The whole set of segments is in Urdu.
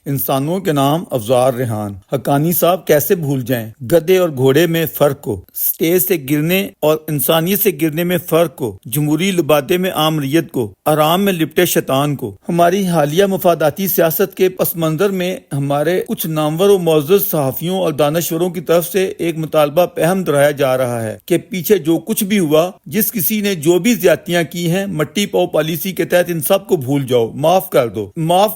انسانوں کے نام افزار ریحان۔ حقانی صاحب کیسے بھول جائیں گدھے اور گھوڑے میں فرق کو، سٹیج سے گرنے اور انسانیت سے گرنے میں فرق کو، جمہوری لبادے میں عام ریت کو، آرام میں لپٹے شیطان کو۔ ہماری حالیہ مفاداتی سیاست کے پس منظر میں ہمارے کچھ نامور و معزز صحافیوں اور دانشوروں کی طرف سے ایک مطالبہ پہم دہرایا جا رہا ہے کہ پیچھے جو کچھ بھی ہوا، جس کسی نے جو بھی زیادتیاں کی ہیں، مٹی پاؤ پالیسی کے تحت ان سب کو بھول جاؤ، معاف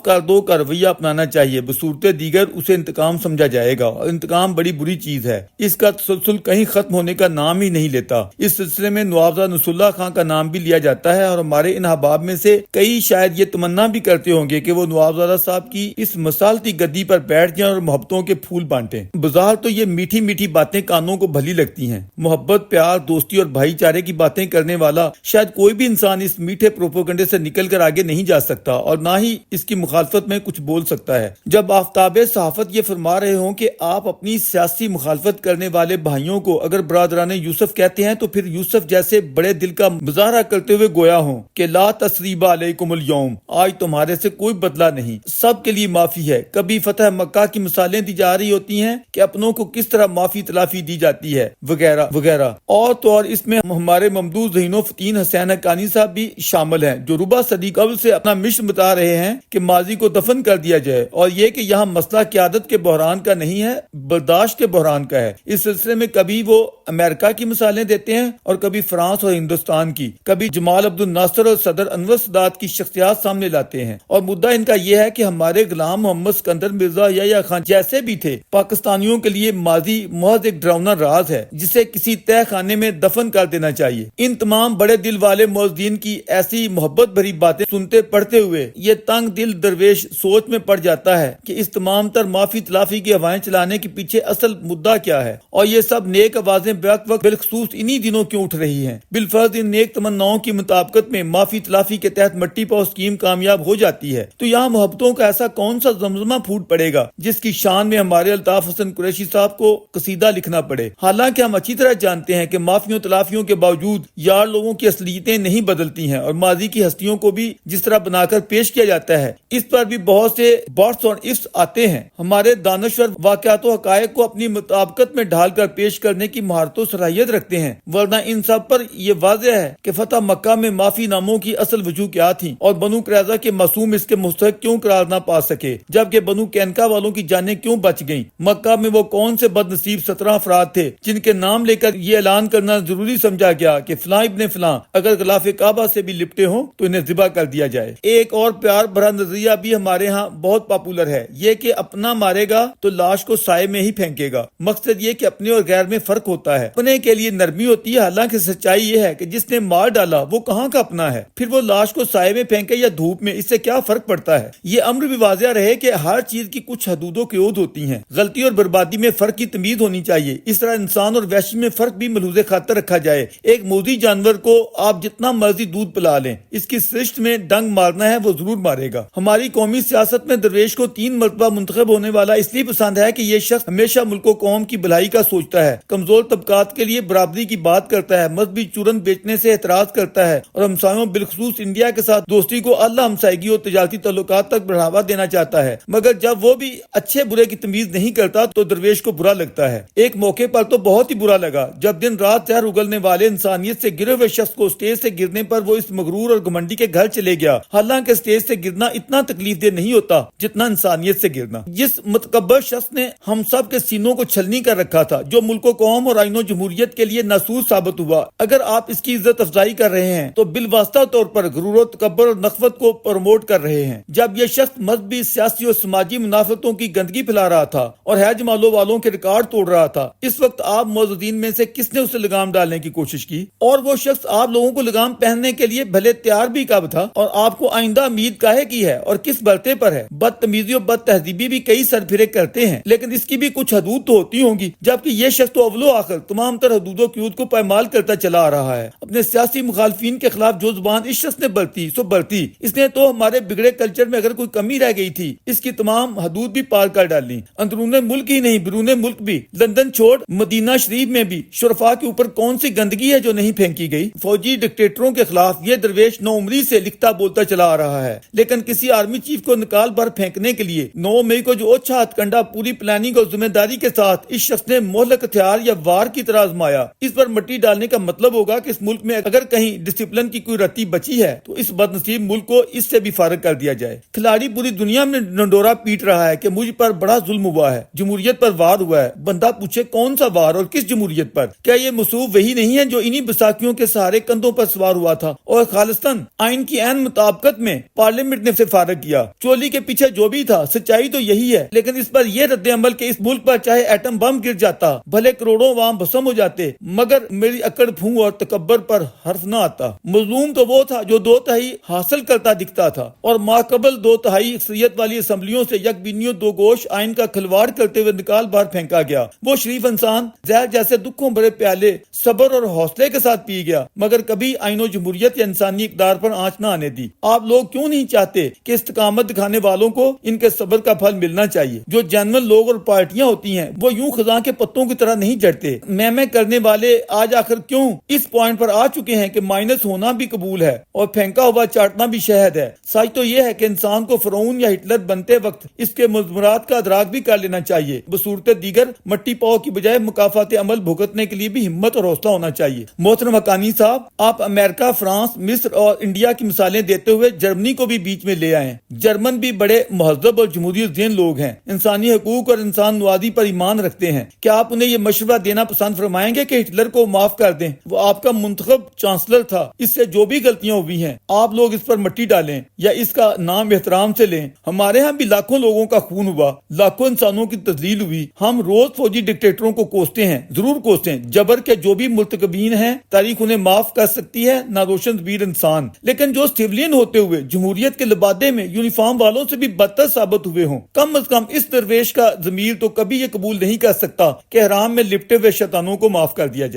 کر دو کا رویہ اپنانا چاہیے۔ بصورت دیگر اسے انتقام سمجھا جائے گا، اور انتقام بڑی بری چیز ہے۔ اس کا تسلسل کہیں ختم ہونے کا نام ہی نہیں لیتا۔ اس سلسلے میں نوابزادہ نصر اللہ خان کا نام بھی لیا جاتا ہے، اور ہمارے ان احباب میں سے کئی شاید یہ تمنا بھی کرتے ہوں گے کہ وہ نوابزادہ صاحب کی اس مسالتی گدی پر بیٹھ جائیں اور محبتوں کے پھول بانٹیں۔ بظاہر تو یہ میٹھی میٹھی باتیں کانوں کو بھلی لگتی ہیں۔ محبت، پیار، دوستی اور بھائی چارے کی باتیں کرنے والا شاید کوئی بھی انسان اس میٹھے پروپیگنڈے سے نکل کر آگے نہیں جا سکتا، اور نہ ہی اس کی مخالفت میں کچھ بول سکتا ہے۔ جب آفتاب صحافت یہ فرما رہے ہوں کہ آپ اپنی سیاسی مخالفت کرنے والے بھائیوں کو اگر برادران یوسف کہتے ہیں، تو پھر یوسف جیسے بڑے دل کا مظاہرہ کرتے ہوئے گویا ہوں کہ لا تثریب علیکم اليوم، آج تمہارے سے کوئی بدلہ نہیں، سب کے لیے معافی ہے۔ کبھی فتح مکہ کی مثالیں دی جا رہی ہوتی ہیں کہ اپنوں کو کس طرح معافی تلافی دی جاتی ہے، وغیرہ وغیرہ۔ اور تو اور اس میں ہمارے ممدوح ذہین و فطین حسین حقانی صاحب بھی شامل ہیں، جو ربع صدی قبل سے اپنا مشن بتا رہے ہیں کہ ماضی کو دفن کر دیا جائے، اور یہ کہ یہاں مسئلہ قیادت کے بحران کا نہیں ہے، برداشت کے بحران کا ہے۔ اس سلسلے میں کبھی وہ امریکہ کی مثالیں دیتے ہیں اور کبھی فرانس اور ہندوستان کی، کبھی جمال عبد الناصر اور صدر انور سادات کی شخصیات سامنے لاتے ہیں، اور مدعا ان کا یہ ہے کہ ہمارے غلام محمد سکندر مرزا یا خان جیسے بھی تھے، پاکستانیوں کے لیے ماضی محض ایک ڈراؤنا راز ہے جسے کسی تہہ خانے میں دفن کر دینا چاہیے۔ ان تمام بڑے دل والے معززین کی ایسی محبت بھری باتیں سنتے پڑھتے ہوئے یہ تنگ دل درویش سوچ میں پڑ جاتا ہے کہ اس تمام تر معافی تلافی کی ہوائیں چلانے کے پیچھے اصل مدعا کیا ہے، اور یہ سب نیک آوازیں بیک وقت بالخصوص انہی دنوں کیوں اٹھ رہی ہیں۔ بالفرض ان نیک تمناؤں کی مطابقت میں معافی تلافی کے تحت مٹی پاؤ اسکیم کامیاب ہو جاتی ہے، تو یہاں محبتوں کا ایسا کون سا زمزمہ پھوٹ پڑے گا جس کی شان میں ہمارے الطاف حسن قریشی صاحب کو قصیدہ لکھنا پڑے۔ حالانکہ ہم اچھی طرح جانتے ہیں کہ معافیوں تلافیوں کے باوجود یار لوگوں کی اصلیتیں نہیں بدلتی ہیں، اور ماضی کی ہستیوں کو بھی جس طرح بنا کر پیش کیا جاتا ہے، اس پر بھی بہت سے بٹس اور ifs آتے ہیں۔ ہمارے دانشور واقعات و حقائق کو اپنی مطابقت میں ڈھال کر پیش کرنے کی مہارت و صلاحیت رکھتے ہیں، ورنہ ان سب پر یہ واضح ہے کہ فتح مکہ میں معافی ناموں کی اصل وجوہ کیا تھی، اور بنو قریظہ کے معصوم اس کے مستحق کیوں قرار نہ پا سکے، جبکہ بنو قینقاع والوں کی جانیں کیوں بچ گئیں۔ مکہ میں وہ کون سے بد نصیب 17 افراد تھے جن کے نام لے کر یہ اعلان کرنا ضروری سمجھا گیا کہ فلاں ابن فلاں اگر غلاف کعبہ سے بھی لپٹے ہوں تو انہیں ذبح کر دیا جائے۔ ایک اور پیار بھرا نظریہ بھی ہمارے ہاں بہت پاپولر ہے، یہ کہ اپنا مارے گا تو لاش کو سائے میں ہی پھینکے گا۔ مقصد یہ کہ اپنے اور غیر میں فرق ہوتا ہے، اپنے کے لیے نرمی ہوتی ہے، حالانکہ سچائی یہ ہے کہ جس نے مار ڈالا وہ کہاں کا اپنا ہے، پھر وہ لاش کو سائے میں پھینکے یا دھوپ میں، اس سے کیا فرق پڑتا ہے۔ یہ امر بھی واضح رہے کہ ہر چیز کی کچھ حدود و قیود ہوتی ہیں، غلطی اور بربادی میں فرق کی تمیز ہونی چاہیے۔ اس طرح انسان اور وحشی میں فرق بھی ملحوظ خاطر رکھا جائے۔ ایک موذی جانور کو آپ جتنا مرضی دودھ پلا لیں، اس کی سرشت میں ڈنگ مارنا ہے وہ ضرور مارے گا۔ ہماری قومی سیاست میں درویش کو 3 مرتبہ منتخب ہونے والا اس لیے پسند ہے کہ یہ شخص ہمیشہ ملک و قوم کی بھلائی کا سوچتا ہے، کمزور طبقات کے لیے برابری کی بات کرتا ہے، مذہبی چورن بیچنے سے اعتراض کرتا ہے، اور ہمسایوں بالخصوص انڈیا کے ساتھ دوستی کو اعلیٰ ہمسائیگی اور تجارتی تعلقات تک بڑھاوا دینا چاہتا ہے۔ مگر جب وہ بھی اچھے برے کی تمیز نہیں کرتا تو درویش کو برا لگتا ہے۔ ایک موقع پر تو بہت ہی برا لگا جب دن رات زہر اگلنے والے انسانیت سے گرے ہوئے شخص کو اسٹیج سے گرنے پر وہ اس مغرور اور گھمنڈی کے گھر چلے گیا۔ حالانکہ اسٹیج سے گرنا اتنا تکلیف دہ نہیں ہوتا جتنا انسانیت سے گرنا۔ جس متکبر شخص نے ہم سب کے سینوں کو چھلنی کر رکھا تھا، جو ملک و قوم اور آئین و جمہوریت کے لیے ناسور ثابت ہوا، اگر آپ اس کی عزت افزائی کر رہے ہیں تو بالواسطہ طور پر غرور و تکبر اور نخوت کو پروموٹ کر رہے ہیں۔ جب یہ شخص مذہبی، سیاسی اور سماجی منافعتوں کی گندگی پھیلا رہا تھا اور حج مالو والوں کے ریکارڈ توڑ رہا تھا، اس وقت آپ معززین میں سے کس نے اسے لگام ڈالنے کی کوشش کی؟ اور وہ شخص آپ لوگوں کو لگام پہننے کے لیے بھلے تیار بھی کب تھا، اور آپ کو آئندہ امید کاہے کی ہے اور کس برتے پر ہے؟ بدتمیزی اور بد تہذیبی بھی کئی سر پھرے کرتے ہیں، لیکن اس کی بھی کچھ حدود تو ہوتی ہوں گی، جبکہ یہ شخص تو اول و آخر تمام تر حدود و قیود کو پائمال کرتا چلا آ رہا ہے۔ اپنے سیاسی مخالفین کے خلاف جو زبان اس شخص نے برتی سو برتی، اس نے تو ہمارے بگڑے کلچر میں اگر کوئی کمی رہ گئی تھی اس کی تمام حدود بھی پار کر ڈالی۔ اندرون ملک ہی نہیں، بیرون ملک بھی، لندن چھوڑ مدینہ شریف میں بھی شرفاء کے اوپر کون سی گندگی ہے جو نہیں پھینکی گئی۔ فوجی ڈکٹیٹروں کے خلاف یہ درویش نو عمری سے لکھتا بولتا چلا آ رہا ہے، لیکن کسی آرمی چیف کو نکال بھر پھینکنے پھینکنے کے لیے 9 مئی کو جو اچھا ہتھ کنڈا پوری پلاننگ اور ذمہ داری کے ساتھ اس شخص نے مہلک ہتھیار یا وار کی طرح آزمایا، اس پر مٹی ڈالنے کا مطلب ہوگا کہ اس ملک میں اگر کہیں ڈسپلن کی کوئی رتی بچی ہے تو اس بد نصیب ملک کو اس سے بھی فارغ کر دیا جائے۔ کھلاڑی پوری دنیا میں ڈنڈورا پیٹ رہا ہے کہ مجھ پر بڑا ظلم ہوا ہے، جمہوریت پر وار ہوا ہے۔ بندہ پوچھے کون سا وار اور کس جمہوریت پر؟ کیا یہ مصوف وہی نہیں ہے جو انہی بساکیوں کے سہارے کندھوں پر سوار ہوا تھا اور خالصتاً آئین کی عین مطابقت میں پارلیمنٹ نے اسے فارغ کیا؟ چولی کے پیچھے جو بھی تھا، سچائی تو یہی ہے، لیکن اس پر یہ رد عمل کہ اس ملک پر چاہے ایٹم بم گر جاتا، بھلے کروڑوں عوام بھسم ہو جاتے، مگر میری اکڑ پھوں اور تکبر پر حرف نہ آتا۔ مظلوم تو وہ تھا جو 2/3 حاصل کرتا دکھتا تھا اور ماقبل 2/3 اکثریت والی اسمبلیوں سے یک بینیوں دو گوش آئین کا کھلواڑ کرتے ہوئے نکال باہر پھینکا گیا۔ وہ شریف انسان زہر جیسے دکھوں بھرے پیالے صبر اور حوصلے کے ساتھ پی گیا، مگر کبھی آئین و جمہوریت یا انسانی اقدار پر آنچ نہ آنے دی۔ آپ لوگ کیوں نہیں چاہتے کہ استقامت دکھانے والوں کو ان کے صبر کا پھل ملنا چاہیے؟ جو جنرل لوگ اور پارٹیاں ہوتی ہیں وہ یوں خزاں کے پتوں کی طرح نہیں جڑتے۔ میں کرنے والے آج آخر کیوں اس پوائنٹ پر آ چکے ہیں کہ مائنس ہونا بھی قبول ہے اور پھینکا ہوا چاٹنا بھی شہد ہے۔ سچ تو یہ ہے کہ انسان کو فرعون یا ہٹلر بنتے وقت اس کے مضمرات کا ادراک بھی کر لینا چاہیے۔ بصورت دیگر مٹی پاؤ کی بجائے مکافات عمل بھگتنے کے لیے بھی ہمت اور حوصلہ ہونا چاہیے۔ محترم حقانی صاحب، آپ امریکہ، فرانس، مصر اور انڈیا کی مثالیں دیتے ہوئے جرمنی کو بھی بیچ میں لے آئے۔ جرمن بھی بڑے مہذب اور جمہوریت ذہن لوگ ہیں، انسانی حقوق اور انسان نوازی پر ایمان رکھتے ہیں۔ کیا آپ انہیں یہ مشورہ دینا پسند فرمائیں گے کہ ہٹلر کو معاف کر دیں؟ وہ آپ کا منتخب چانسلر تھا، اس سے جو بھی غلطیاں ہوئی ہیں آپ لوگ اس پر مٹی ڈالیں یا اس کا نام احترام سے لیں۔ ہمارے ہاں بھی لاکھوں لوگوں کا خون ہوا، لاکھوں انسانوں کی تذلیل ہوئی۔ ہم روز فوجی ڈکٹیٹروں کو کوستے ہیں، ضرور کوستے ہیں۔ جبر کے جو بھی مرتکبین ہیں تاریخ انہیں معاف کر سکتی ہے، ناروشن ضمیر انسان، لیکن جو سیولین ہوتے ہوئے جمہوریت کے لبادے میں یونیفارم والوں سے بھی بدتر ثابت ہوئے ہوں، کم از کم اس درویش کا ضمیر تو کبھی یہ قبول نہیں کر سکتا کہ حرام میں لپٹے ہوئے شیطانوں کو معاف کر دیا جائے۔